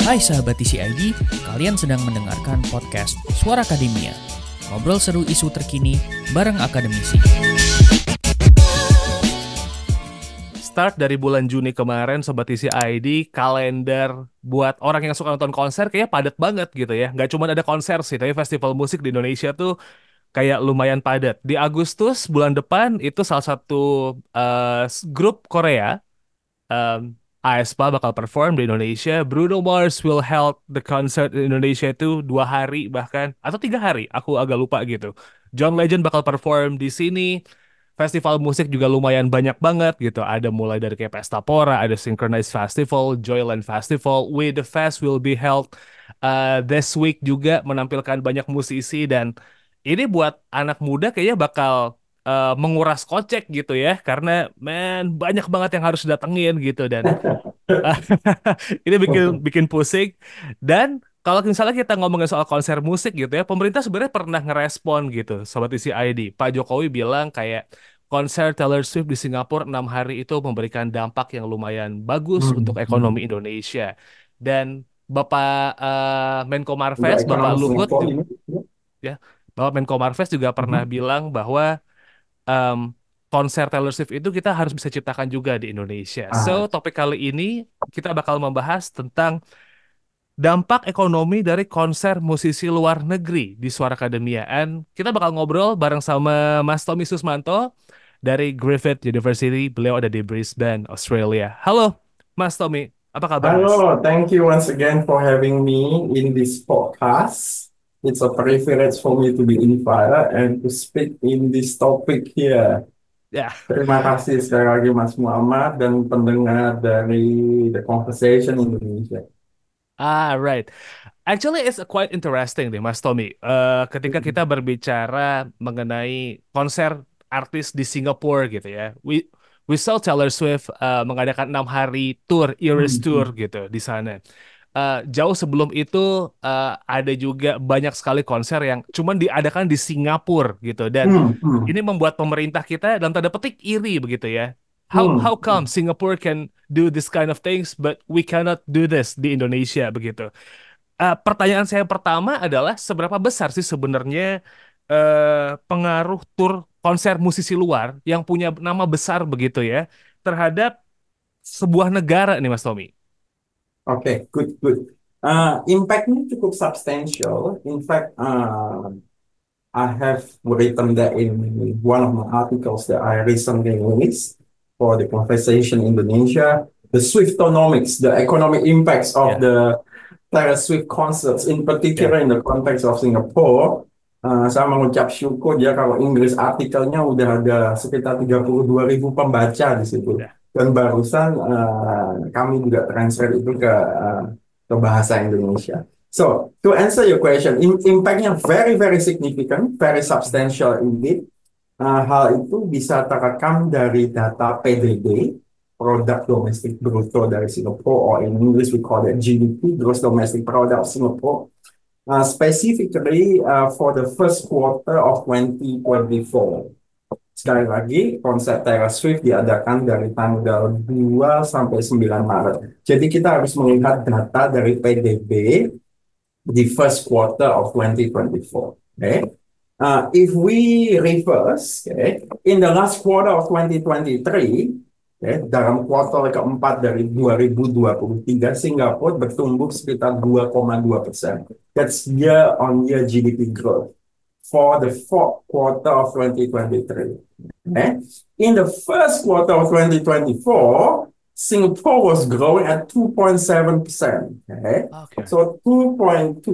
Hai sahabat TCID, kalian sedang mendengarkan podcast Suara Akademia. Ngobrol seru isu terkini bareng akademisi. Start dari bulan Juni kemarin, Sobat TCID, kalender buat orang yang suka nonton konser kayaknya padat banget gitu ya. Nggak cuma ada konser sih, tapi festival musik di Indonesia tuh kayak lumayan padat. Di Agustus bulan depan itu salah satu grup Korea, aespa bakal perform di Indonesia. Bruno Mars will held the concert di Indonesia itu 2 hari bahkan atau 3 hari, aku agak lupa gitu. John Legend bakal perform di sini. Festival musik juga lumayan banyak banget gitu. Ada mulai dari kayak Pesta Pora, ada Synchronized Festival, Joyland Festival, We The Fest will be held this week juga menampilkan banyak musisi dan ini buat anak muda kayaknya bakal menguras kocek gitu ya karena banyak banget yang harus datengin gitu dan ini bikin bikin pusing. Dan kalau misalnya kita ngomongin soal konser musik gitu ya, pemerintah sebenarnya pernah ngerespon gitu, Sobat Isi ID. Pak Jokowi bilang kayak konser Taylor Swift di Singapura 6 hari itu memberikan dampak yang lumayan bagus untuk ekonomi Indonesia. Dan Bapak Menko Untuk Marves, Bapak ekonomi Luhut, Singapura ini. ya, Bapak Menko Marves juga pernah bilang bahwa em, konser Taylor Swift itu kita harus bisa ciptakan juga di Indonesia. Ah, So, topik kali ini kita bakal membahas tentang dampak ekonomi dari konser musisi luar negeri di Suara Akademia. And kita bakal ngobrol bareng sama Mas Tommy Susmanto dari Griffith University. Beliau ada di Brisbane, Australia. Halo, Mas Tommy. Apa kabar, Mas? Hello, thank you once again for having me in this podcast. It's a privilege for me to be invited and to speak in this topic here. Ya, Terima kasih sekali lagi Mas Muhammad dan pendengar dari The Conversation Indonesia. right. Actually, it's quite interesting deh, Mas Tommy. Ketika kita berbicara mengenai konser artis di Singapura gitu ya, we saw Taylor Swift mengadakan 6 hari tour, Eras Tour gitu di sana. Jauh sebelum itu ada juga banyak sekali konser yang cuman diadakan di Singapura gitu dan Hmm, hmm, ini membuat pemerintah kita dalam tanda petik iri begitu ya. How hmm. come Singapore can do this kind of things but we cannot do this di Indonesia begitu? Pertanyaan saya pertama adalah seberapa besar sih sebenarnya pengaruh tur konser musisi luar yang punya nama besar begitu ya terhadap sebuah negara nih Mas Tommy? Oke, good, good. Impact-nya cukup substantial. In fact, I have written that in one of my articles that I recently released for the Conversation Indonesia, the Swiftonomics, the economic impacts of Ya, the Taylor Swift concerts, in ya, particular in the context of Singapore. Saya mengucap syukur ya kalau Inggris artikelnya udah ada sekitar 32.000 pembaca di situ. ya. Dan barusan kami juga translate itu ke bahasa Indonesia. So, to answer your question, impact-nya very, very significant, very substantial indeed. Hal itu bisa terekam dari data PDB, Product Domestic Bruto dari Singapura, or in English we call it GDP, Gross Domestic Product Singapore, specifically for the first quarter of 2024. Sekali lagi, konser Taylor Swift diadakan dari tanggal 2 sampai 9 Maret. Jadi kita harus melihat data dari PDB the first quarter of 2024. Okay. If we reverse, okay, in the last quarter of 2023, okay, dalam kuartal keempat dari 2023, Singapura bertumbuh sekitar 2,2%. That's year-on-year GDP growth for the fourth quarter of 2023. Okay. In the first quarter of 2024, Singapore was growing at 2.7%. Okay. Oke. So 2.2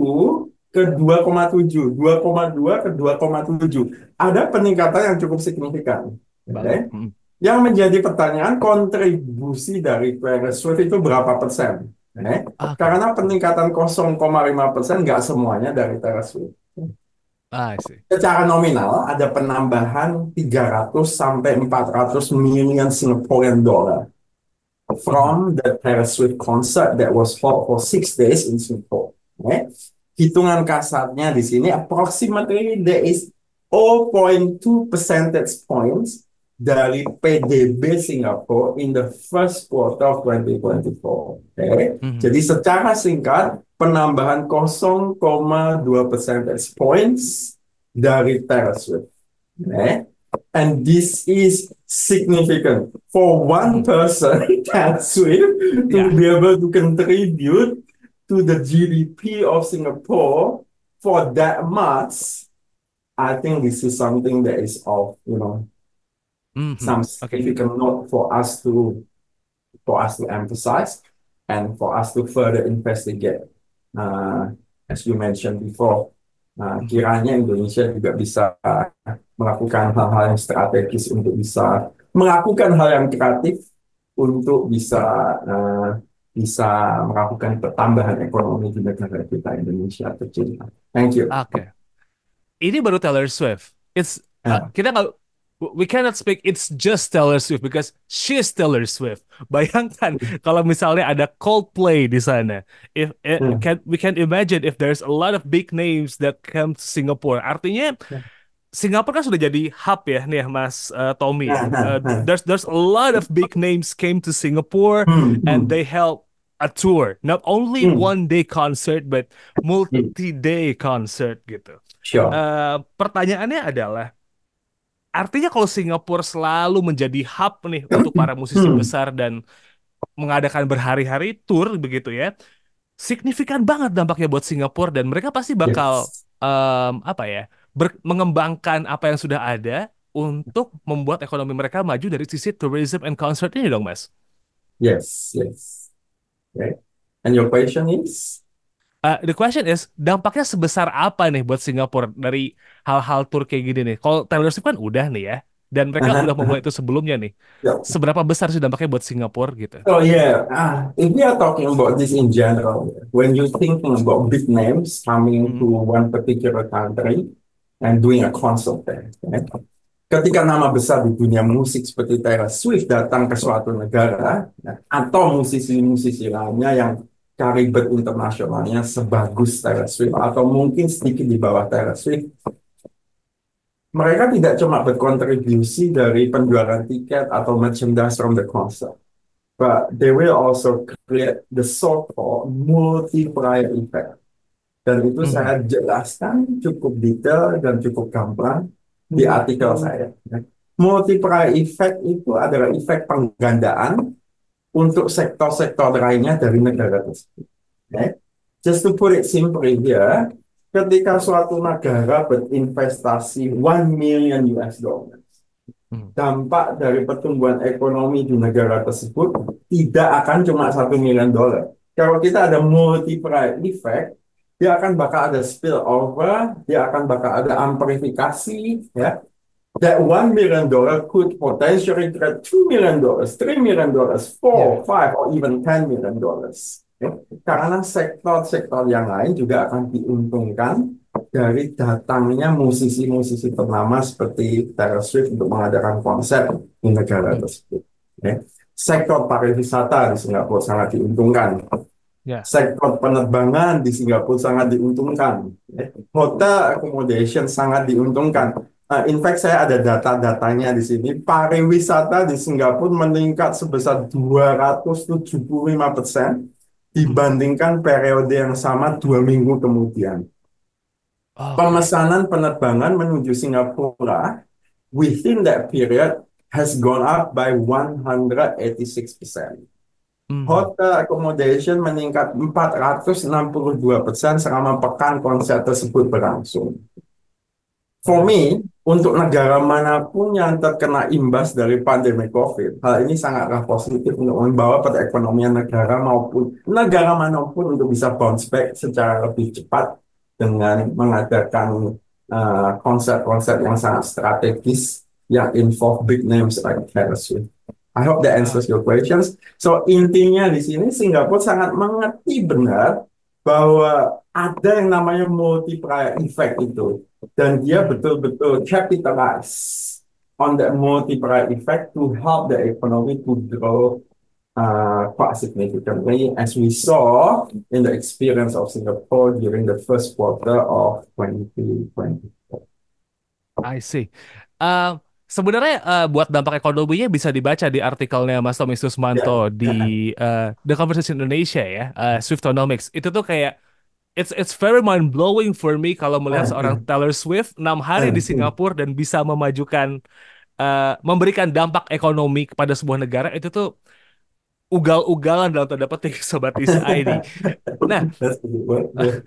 ke 2,7, 2,2 ke 2,7. Ada peningkatan yang cukup signifikan. Banget. Okay. Yang menjadi pertanyaan, kontribusi dari Taylor Swift itu berapa persen? Okay. Oke. Karena peningkatan 0,5% nggak semuanya dari Taylor Swift. I see. Secara nominal ada penambahan 300 sampai 400 million Singaporean dollar from the Taylor Swift concert that was held for 6 days in Singapore. Okay. Hitungan kasarnya di sini approximately there is 0.2 percentage points dari PDB Singapura in the first quarter of 2024. Oke. Mhm. Jadi secara singkat, penambahan 0,2 percentage points dari Taylor Swift. Oke. And this is significant for one Mhm. person, Taylor Swift, to Ya, be able to contribute to the GDP of Singapore for that much. I think this is something that is of, Mhm. some Oke. significant note for us to emphasize and for us to further investigate. Uh, as you mentioned before, Mhm. kiranya Indonesia juga bisa melakukan hal-hal yang strategis untuk bisa melakukan hal yang kreatif untuk uh, bisa melakukan pertambahan ekonomi di negara kita Indonesia tercinta. Thank you. Oke. Ini baru Taylor Swift. Uh, Kita nggak, we cannot speak it's just Taylor Swift because she's Taylor Swift. Bayangkan kalau misalnya ada Coldplay di sana. If uh, we can imagine if there's a lot of big names that come to Singapore. Artinya Singapura kan sudah jadi hub ya nih ya, Mas Tommy. There's a lot of big names came to Singapore hmm, and hmm, they held a tour, not only hmm, one day concert but hmm. multi-day concert gitu. Sure. Pertanyaannya adalah, artinya kalau Singapura selalu menjadi hub nih untuk para musisi Hmm. besar dan mengadakan berhari-hari tour begitu ya, signifikan banget dampaknya buat Singapura dan mereka pasti bakal Yes. apa ya, mengembangkan apa yang sudah ada untuk membuat ekonomi mereka maju dari sisi tourism and concert ini dong, Mas. Yes. Yes. Okay. And your question is? The question is, dampaknya sebesar apa nih buat Singapura dari hal-hal tour kayak gini nih? Kalau Taylor Swift kan udah nih ya, dan mereka udah memulai itu sebelumnya nih. Yeah. Seberapa besar sih dampaknya buat Singapura gitu? So yeah, if we are talking about this in general, when you're thinking about big names coming to Hmm. one particular country and doing a concert there, okay? Ketika nama besar di dunia musik seperti Taylor Swift datang ke suatu negara, ya, atau musisi-musisi lainnya yang kaliber internasionalnya sebagus Taylor Swift atau mungkin sedikit di bawah Taylor Swift, mereka tidak cuma berkontribusi dari penjualan tiket atau merchandise from the concert, but they will also create the so-called multiplier effect. Dan itu Mhm. saya jelaskan cukup detail dan cukup gampang di artikel saya. Multiplier effect itu adalah efek penggandaan untuk sektor-sektor lainnya dari negara tersebut. Okay? Just to put it simply here, ketika suatu negara berinvestasi 1 million US dollar, Hmm. dampak dari pertumbuhan ekonomi di negara tersebut tidak akan cuma 1 million dollar. Kalau kita ada multiplier effect, dia akan bakal ada spillover, dia akan bakal ada amplifikasi, ya. That 1 million dollar could potentially create 2 million dollars, 3 million dollars, Ya. 4, 5, or even 10 million dollars. Ya. Karena sektor-sektor yang lain juga akan diuntungkan dari datangnya musisi-musisi ternama seperti Taylor Swift untuk mengadakan konser di negara Hmm. tersebut. Ya. Sektor pariwisata di Singapura sangat diuntungkan. Ya. Sektor penerbangan di Singapura sangat diuntungkan. Ya. Hotel accommodation sangat diuntungkan. In fact, saya ada data-datanya di sini. Pariwisata di Singapura meningkat sebesar 275% Hmm. dibandingkan periode yang sama 2 minggu kemudian. Oke. Pemesanan penerbangan menuju Singapura within that period has gone up by 186%. Mhm. Hotel accommodation meningkat 462% selama pekan konser tersebut berlangsung. For I see. me, untuk negara manapun yang terkena imbas dari pandemi COVID, hal ini sangatlah positif untuk membawa perekonomian negara manapun untuk bisa bounce back secara lebih cepat dengan mengadakan konser-konser yang sangat strategis yang involve big names like Taylor Swift. I hope that Ah. answers your questions. So intinya di sini Singapura sangat mengerti benar bahwa ada yang namanya multiplier effect itu. Dan dia Mhm. betul-betul capitalize on that multiplier effect to help the economy to grow quite significantly, as we saw in the experience of Singapore during the first quarter of 2020. I see. Uh, Sebenarnya buat dampak ekonominya bisa dibaca di artikelnya Mas Tommy Ya, Susmanto di The Conversation Indonesia ya, Swiftonomics. Itu tuh kayak it's very mind blowing for me kalau melihat seorang Taylor Swift 6 hari di Singapura dan bisa memajukan memberikan dampak ekonomi kepada sebuah negara itu tuh ugal-ugalan dalam tanda petik Sobat Isi ID. Nah, that's a good word. Yeah.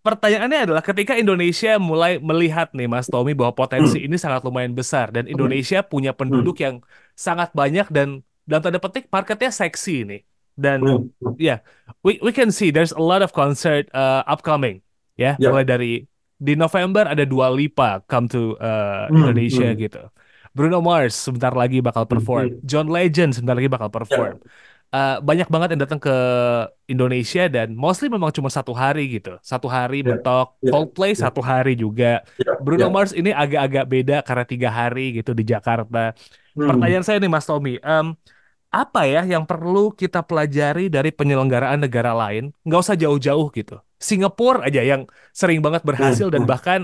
pertanyaannya adalah ketika Indonesia mulai melihat nih Mas Tommy bahwa potensi Hmm, ini sangat lumayan besar dan hmm, Indonesia punya penduduk hmm, yang sangat banyak dan dalam tanda petik marketnya seksi nih dan hmm, hmm. ya we can see there's a lot of concert upcoming ya mulai Yep. dari di November ada Dua Lipa come to Hmm, Indonesia hmm, gitu. Bruno Mars sebentar lagi bakal hmm, perform. hmm. John Legend sebentar lagi bakal perform. Yep. Banyak banget yang datang ke Indonesia dan mostly memang cuma 1 hari gitu. 1 hari Yep. mentok. Yep. Coldplay Yep. 1 hari juga. Yep. Bruno Yep. Mars ini agak-agak beda karena 3 hari gitu di Jakarta. Hmm. Pertanyaan saya nih Mas Tommy, apa ya yang perlu kita pelajari dari penyelenggaraan negara lain? Nggak usah jauh-jauh gitu. Singapura aja yang sering banget Hmm. berhasil dan Hmm. bahkan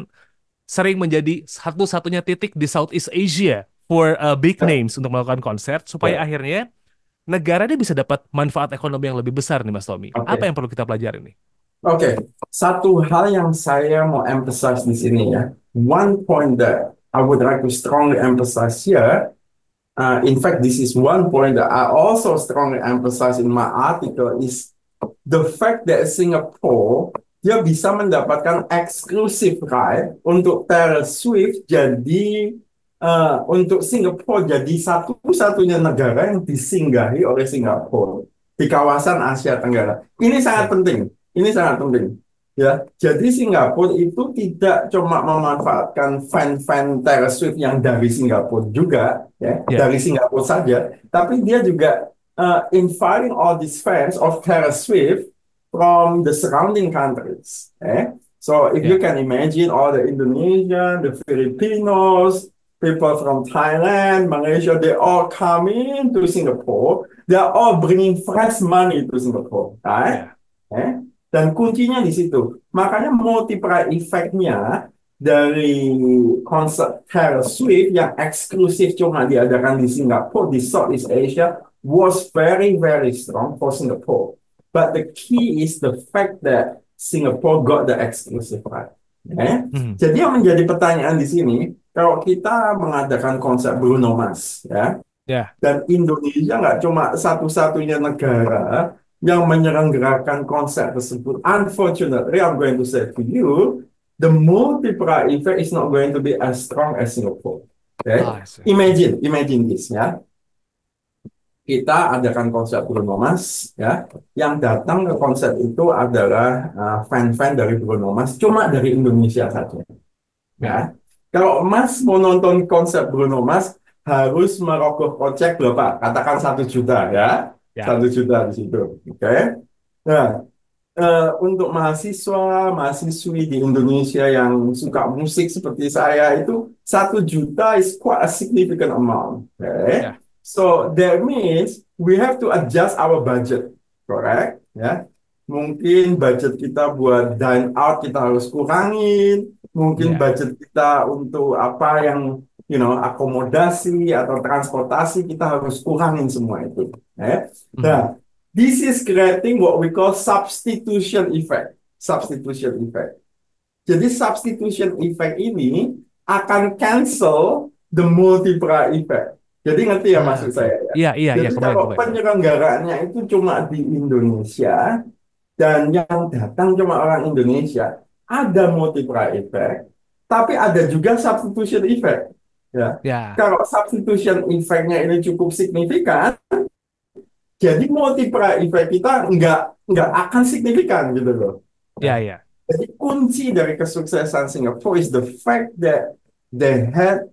sering menjadi satu-satunya titik di Southeast Asia for big Yep. names untuk melakukan konser supaya Yep. akhirnya negara dia bisa dapat manfaat ekonomi yang lebih besar nih Mas Tommy. Apa Oke. yang perlu kita pelajari nih? Oke. Satu hal yang saya mau emphasize di sini ya. One point that I would like to strongly emphasize here. In fact, this is one point that I also strongly emphasize in my article is the fact that Singapore dia bisa mendapatkan exclusive right untuk Taylor Swift jadi untuk Singapore jadi satu-satunya negara yang disinggahi oleh Singapura di kawasan Asia Tenggara. Ini sangat Ya, penting. Ini sangat penting. Ya, jadi Singapura itu tidak cuma memanfaatkan fan-fan Taylor Swift yang dari Singapura juga, ya, ya, dari Singapura saja, tapi dia juga inviting all these fans of Taylor Swift from the surrounding countries. So if you ya, can imagine all the Indonesian, the Filipinos, people from Thailand, Malaysia, they all come into Singapore. They are all bringing fresh money to Singapore, right? ya, Dan kuncinya di situ. Makanya multiplier effect-nya dari konser Taylor Swift yang eksklusif cuma diadakan di Singapura, di Southeast Asia, was very, very strong for Singapore. But the key is the fact that Singapore got the exclusive right. mhm, Jadi yang menjadi pertanyaan di sini, kalau kita mengadakan konser Bruno Mars, ya, ya, dan Indonesia nggak cuma satu-satunya negara yang menyelenggarakan konser tersebut. Unfortunately, I'm going to say to you, the multiplier effect is not going to be as strong as Singapore. Okay? I see. Imagine this, ya. Kita adakan konser Bruno Mars, ya. Yang datang ke konser itu adalah fan-fan dari Bruno Mars, cuma dari Indonesia saja. Ya, Ya. Kalau Mas mau nonton konser Bruno Mars, harus merogoh kocek berapa? Katakan 1 juta ya. ya, 1 juta di situ. Oke. Nah, untuk mahasiswa, mahasiswi di Indonesia yang suka musik seperti saya itu 1 juta is quite a significant amount. Okay. ya, So that means we have to adjust our budget, correct? Ya. Mungkin budget kita buat dine out kita harus kurangin. Mungkin ya, budget kita untuk apa yang akomodasi atau transportasi kita harus kurangin semua itu. mhm, Nah, this is creating what we call substitution effect. Substitution effect. Jadi substitution effect ini akan cancel the multiplier effect. Jadi ngerti ya maksud oke. saya ya. Iya, iya, iya, Jadi kebayang, kalau kebayang. penyelenggaraannya itu cuma di Indonesia dan yang datang cuma orang Indonesia, ada multiplier effect, tapi ada juga substitution effect. Ya. Ya, Kalau substitution effect-nya ini cukup signifikan, jadi multiplier effect kita nggak akan signifikan gitu loh. ya, Ya. ya, Jadi kunci dari kesuksesan Singapore is the fact that they had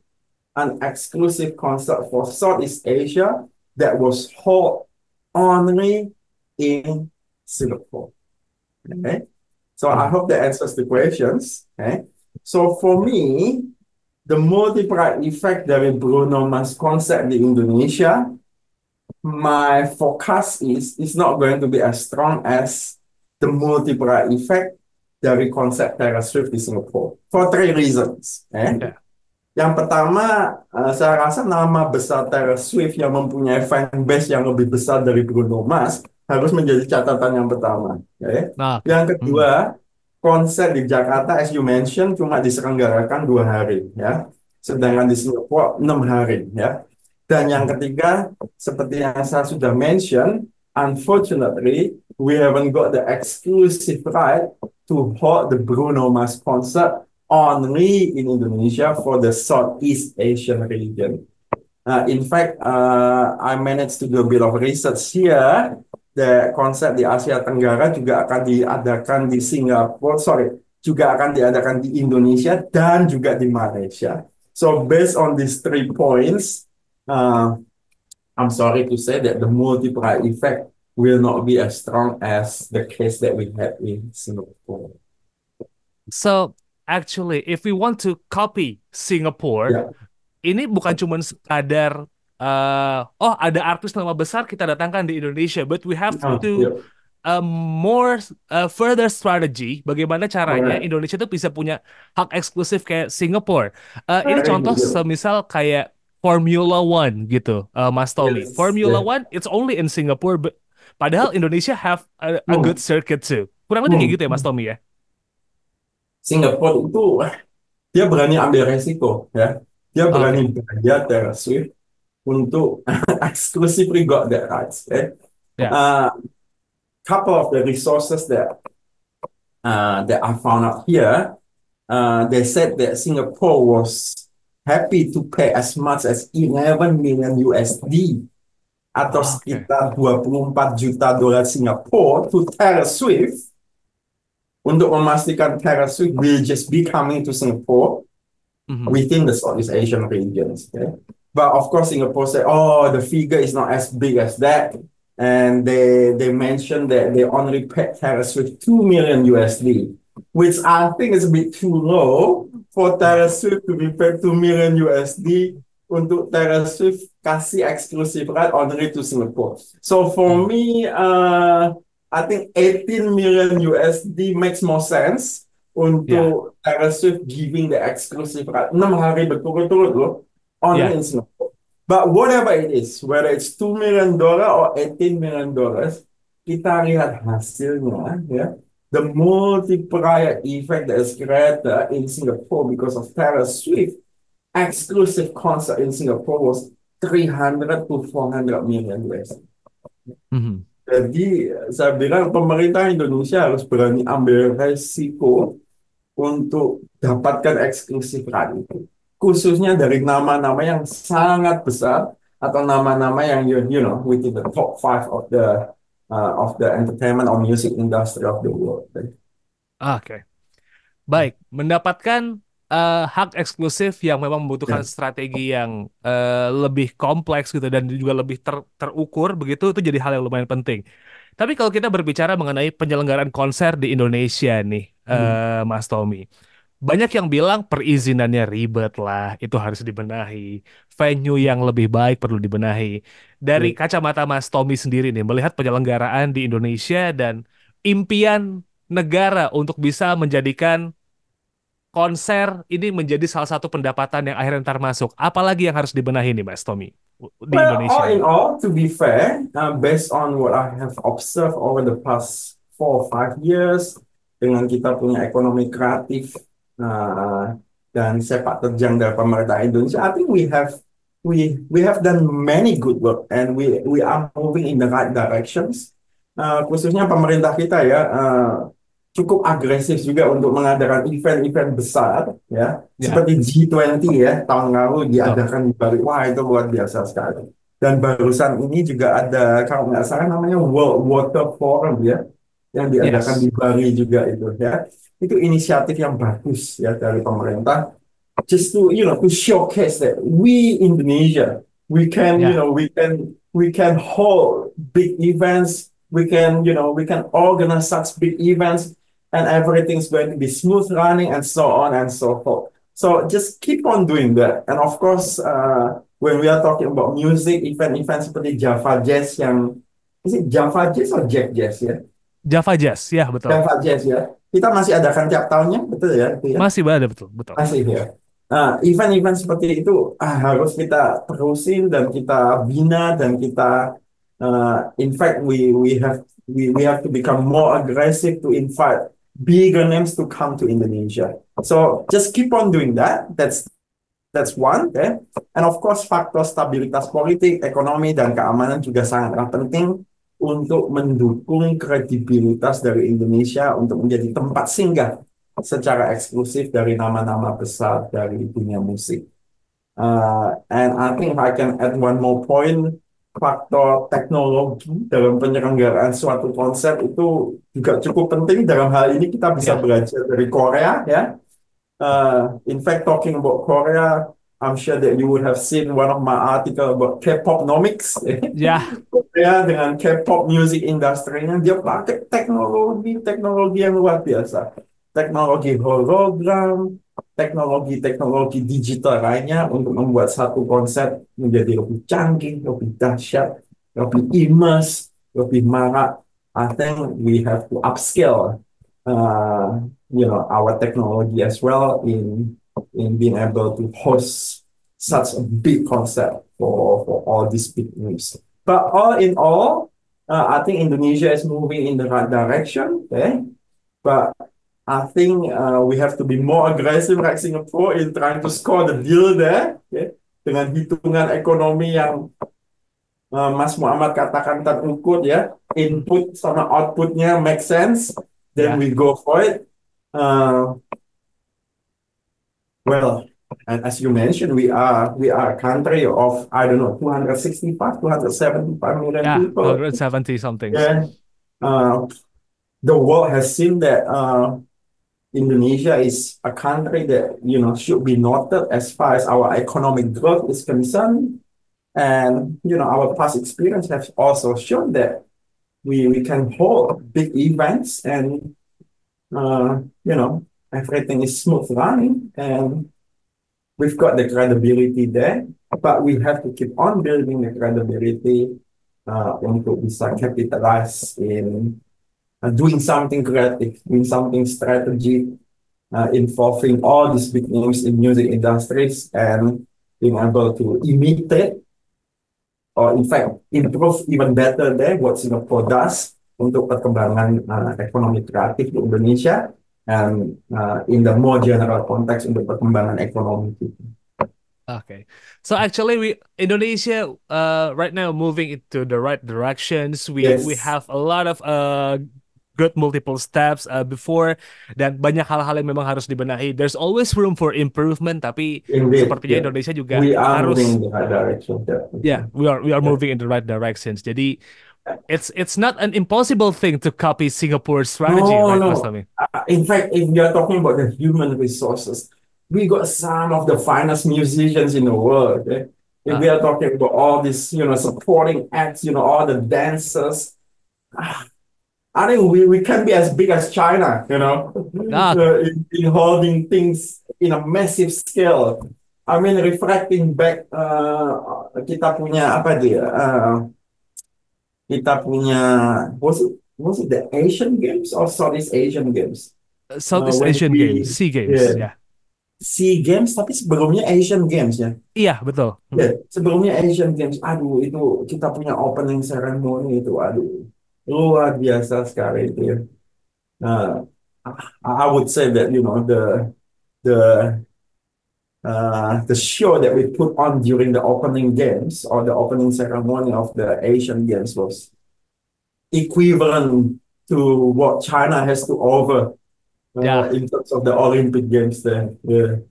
an exclusive concert for Southeast Asia that was held only in Singapore. Okay? So I mhm, hope that answers the questions. Okay? So for me, the multiplier effect dari Bruno Mars concert di Indonesia, my forecast is not going to be as strong as the multiplier effect dari konsep Taylor Swift di Singapore for 3 reasons. ya, Yang pertama, saya rasa nama besar Taylor Swift yang mempunyai fanbase yang lebih besar dari Bruno Mars harus menjadi catatan yang pertama. Oke. Nah, oke. Yang kedua, konser di Jakarta, as you mentioned, cuma diselenggarakan 2 hari, ya. Sedangkan di Singapura 6 hari, ya. Dan yang ketiga, seperti yang saya sudah mention, unfortunately, we haven't got the exclusive right to hold the Bruno Mars concert only in Indonesia for the Southeast Asian region. In fact, I managed to do a bit of research here. The konsep di Asia Tenggara juga akan diadakan di Singapura, sorry, juga akan diadakan di Indonesia dan juga di Malaysia. So based on these 3 points, uh, I'm sorry to say that the multiplier effect will not be as strong as the case that we had in Singapore. So, actually, if we want to copy Singapore, Yeah. ini bukan cuma sekadar oh ada artis nama besar kita datangkan di Indonesia, but we have to Yeah. more further strategy bagaimana caranya Correct. Indonesia tuh bisa punya hak eksklusif kayak Singapore. Ini Very contoh good. semisal kayak Formula One gitu, Mas Tommy. Yes. Formula Yeah. One it's only in Singapore, but padahal Indonesia have a good Hmm. circuit too. Kurang lebih kayak gitu ya Mas Hmm. Tommy ya. Singapura itu dia berani ambil resiko, ya. Dia Oke. berani bayar Taylor Swift untuk exclusively got that rights. Ya. Couple of the resources that I found out here, they said that Singapore was happy to pay as much as 11 million USD atau Oke. sekitar 24 juta dolar Singapura to Taylor Swift untuk memastikan Taylor Swift will just be coming to Singapore Mhm. within the Southeast Asian regions. Okay? But of course, Singapore said, oh, the figure is not as big as that. And they mentioned that they only paid Taylor Swift 2 million USD, which I think is a bit too low for Taylor Swift to be paid 2 million USD untuk Taylor Swift kasih exclusive right only to Singapore. So for Mhm. me, I think 18 million USD makes more sense Ya. untuk Taylor Swift giving the exclusive right 6 hari berturut-turut loh only Ya. in Singapore. But whatever it is, whether it's $2 million or $18 million, kita lihat hasilnya, ya. The multiplier effect that is created in Singapore because of Taylor Swift exclusive concert in Singapore was 300 to 400 million USD. Mhm. Jadi saya bilang pemerintah Indonesia harus berani ambil resiko untuk dapatkan eksklusif right itu. Khususnya dari nama-nama yang sangat besar atau nama-nama yang you know within the top 5 of the entertainment or music industry of the world. Oke. Baik, mendapatkan hak eksklusif yang memang membutuhkan Ya. strategi yang lebih kompleks gitu dan juga lebih terukur begitu itu jadi hal yang lumayan penting. Tapi kalau kita berbicara mengenai penyelenggaraan konser di Indonesia nih, Mas Tommy, banyak yang bilang perizinannya ribet lah, itu harus dibenahi. Venue yang lebih baik perlu dibenahi. Dari kacamata Mas Tommy sendiri nih, melihat penyelenggaraan di Indonesia dan impian negara untuk bisa menjadikan konser ini menjadi salah satu pendapatan yang akhirnya ntar masuk. Apalagi yang harus dibenahi nih, Mas Tommy, di Well, Indonesia all in nih? all, to be fair, based on what I have observed over the past 4 or 5 years, dengan kita punya ekonomi kreatif dan sepak terjang dari pemerintah Indonesia, I think we have done many good work and we are moving in the right directions. Khususnya pemerintah kita ya cukup agresif juga untuk mengadakan event-event besar ya. Ya, Seperti G20 ya, tahun lalu betul. diadakan di Bali. Wah, itu luar biasa sekali. Dan barusan ini juga ada, kalau nggak salah namanya World Water Forum ya, yang diadakan Yes. di Bali juga itu ya. Itu inisiatif yang bagus ya dari pemerintah. Just to, to showcase that we Indonesia, we can, Ya, we can hold big events. We can organize such big events and everything's going to be smooth running and so on and so forth. So just keep on doing that. And of course, when we are talking about music, event-event seperti Java Jazz is it Java Jazz or Jack Jazz ya? Java Jazz, ya betul. Java Jazz ya. Kita masih adakan tiap tahunnya, betul ya? Itu ya? Masih ada, betul, betul. Masih ya. event-event seperti itu harus kita terusin dan kita bina dan kita in fact we have to become more aggressive to invite bigger names to come to Indonesia. So just keep on doing that. That's one, okay? And of course, faktor stabilitas politik, ekonomi, dan keamanan juga sangatlah penting untuk mendukung kredibilitas dari Indonesia untuk menjadi tempat singgah secara eksklusif dari nama-nama besar dari dunia musik. And I think if I can add one more point, faktor teknologi dalam penyelenggaraan suatu konser itu juga cukup penting. Dalam hal ini kita bisa Ya, belajar dari Korea, ya. In fact, talking about Korea, I'm sure that you would have seen one of my article about K-pop-nomics. ya, Korea dengan K-pop music industry-nya, dia pakai teknologi yang luar biasa. Teknologi hologram, teknologi digital lainnya untuk membuat satu konsep menjadi lebih canggih, lebih dahsyat, lebih immerse, lebih marak. I think we have to upscale our technology as well in being able to host such a big concept for all these big news. But all in all, I think Indonesia is moving in the right direction. Okay? But I think we have to be more aggressive like Singapore in trying to score the deal there. Okay? Dengan hitungan ekonomi yang Mas Muhammad katakan terukur, ya, input sama outputnya make sense, then ya. we go for it. Well, and as you mentioned, we are a country of, I don't know, 275 million Yeah, people. 170 something. Yeah. The world has seen that Indonesia is a country that should be noted as far as our economic growth is concerned. And our past experience has also shown that we can hold big events and everything is smooth running and we've got the credibility there, but we have to keep on building the credibility untuk bisa capitalize in doing something creative, doing something strategic, involving all these big names in music industries and being able to imitate or in fact improve even better there what Singapore does untuk perkembangan ekonomi kreatif di Indonesia and in the more general context untuk perkembangan ekonomi kita. Okay. So actually Indonesia right now moving into the right directions. We Yes. have a lot of good multiple steps before dan banyak hal-hal yang memang harus dibenahi. There's always room for improvement, tapi Indeed, sepertinya yeah. Indonesia juga We are harus moving in the right direction. yeah, we are Yeah. moving in the right directions. Jadi it's not an impossible thing to copy Singapore's strategy, No, right, no. Mas Tommy? In fact, if you are talking about the human resources, we got some of the finest musicians in the world. Okay? If we are talking about all these, supporting acts, all the dancers, I think we can be as big as China, Ah. in holding things in a massive scale. I mean, reflecting back, kita punya apa dia? Kita punya was it the Asian Games or Southeast Asian Games? Southeast When Asian Games, SEA Games, yeah. ya. SEA Games, tapi sebelumnya Asian Games, ya. Iya, betul. Ya, sebelumnya Asian Games. Aduh, itu kita punya opening ceremony itu, aduh, luar biasa sekali itu, ya. I would say that the show that we put on during the opening games or the opening ceremony of the Asian Games was equivalent to what China has to offer Yeah. in terms of the Olympic Games there. Yeah.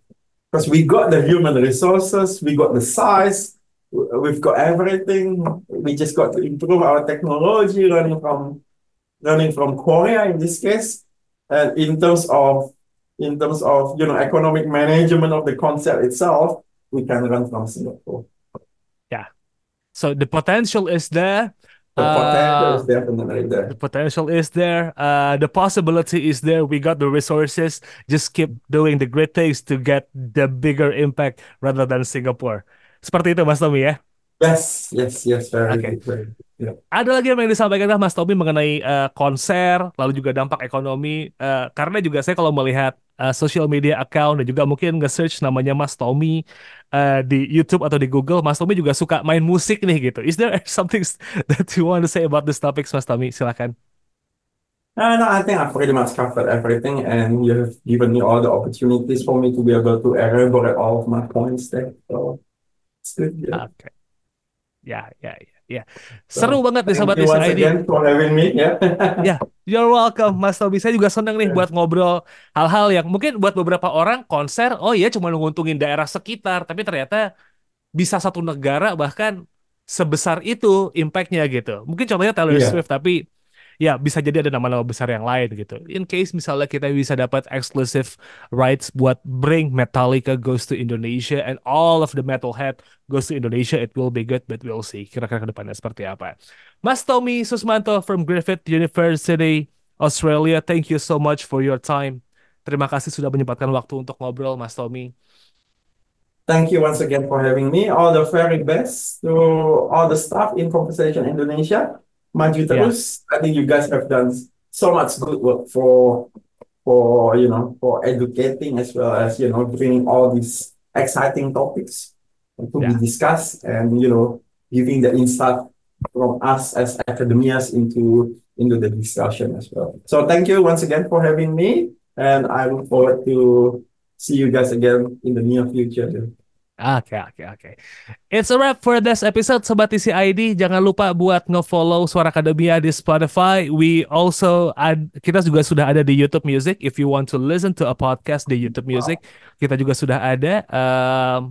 Because we got the human resources, we got the size, we've got everything. We just got to improve our technology, learning from Korea in this case. And in terms of economic management of the concept itself, we can learn from Singapore. Yeah. So the potential is there. The potential is definitely there. The potential is there. The possibility is there. We got the resources. Just keep doing the great things to get the bigger impact rather than Singapore. Seperti itu, Mas Tommy, ya. Yes. Very Okay. good. Very good. Yeah. Ada lagi yang disampaikan Mas Tommy mengenai konser, lalu juga dampak ekonomi. Karena juga saya kalau melihat social media account dan juga mungkin nge-search namanya Mas Tommy di YouTube atau di Google. Mas Tommy juga suka main musik nih gitu. Is there something that you want to say about this topics, Mas Tommy? Silakan. No, I think I've pretty much covered everything, and you have given me all the opportunities for me to be able to elaborate all of my points there. So it's good. Yeah. Oke. Ya. Seru So banget nih thank Sobat you Isi once ID. again for having me. Yeah. Ya, you're welcome, Mas Tommy. Saya juga seneng nih buat ngobrol hal-hal yang mungkin buat beberapa orang konser, oh iya cuma nguntungin daerah sekitar, tapi ternyata bisa satu negara bahkan sebesar itu impact-nya gitu. Mungkin contohnya Taylor Iya. Swift, tapi ya bisa jadi ada nama-nama besar yang lain gitu. In case misalnya kita bisa dapat exclusive rights buat bring Metallica goes to Indonesia and all of the metalhead goes to Indonesia, it will be good, but we'll see kira-kira ke depannya seperti apa. Mas Tommy Susmanto from Griffith University, Australia, thank you so much for your time. Terima kasih sudah menyempatkan waktu untuk ngobrol, Mas Tommy. Thank you once again for having me. All the very best to all the staff in Conversation Indonesia. Maju Ya, terus. I think you guys have done so much good work for educating as well as bringing all these exciting topics to be ya. discussed, and giving the insight from us as academians into the discussion as well. So thank you once again for having me, and I look forward to see you guys again in the near future. Oke. It's a wrap for this episode, Sobat Isi ID. Jangan lupa buat nge-follow Suara Akademia di Spotify. Kita juga sudah ada di YouTube Music. If you want to listen to a podcast di YouTube Music, kita juga sudah ada.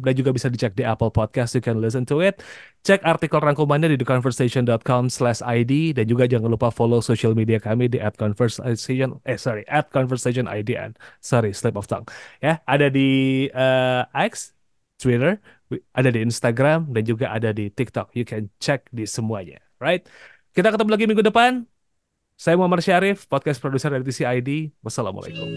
Dan juga bisa dicek di Apple Podcast. You can listen to it. Cek artikel rangkumannya di theconversation.com/id. Dan juga jangan lupa follow social media kami di @conversation. @conversationIDN. Sorry, slip of tongue. Ya, ada di X, Twitter, ada di Instagram, dan juga ada di TikTok. You can check di semuanya, right? Kita ketemu lagi minggu depan. Saya Muhammad Syarif, podcast produser dari TCID. Wassalamualaikum.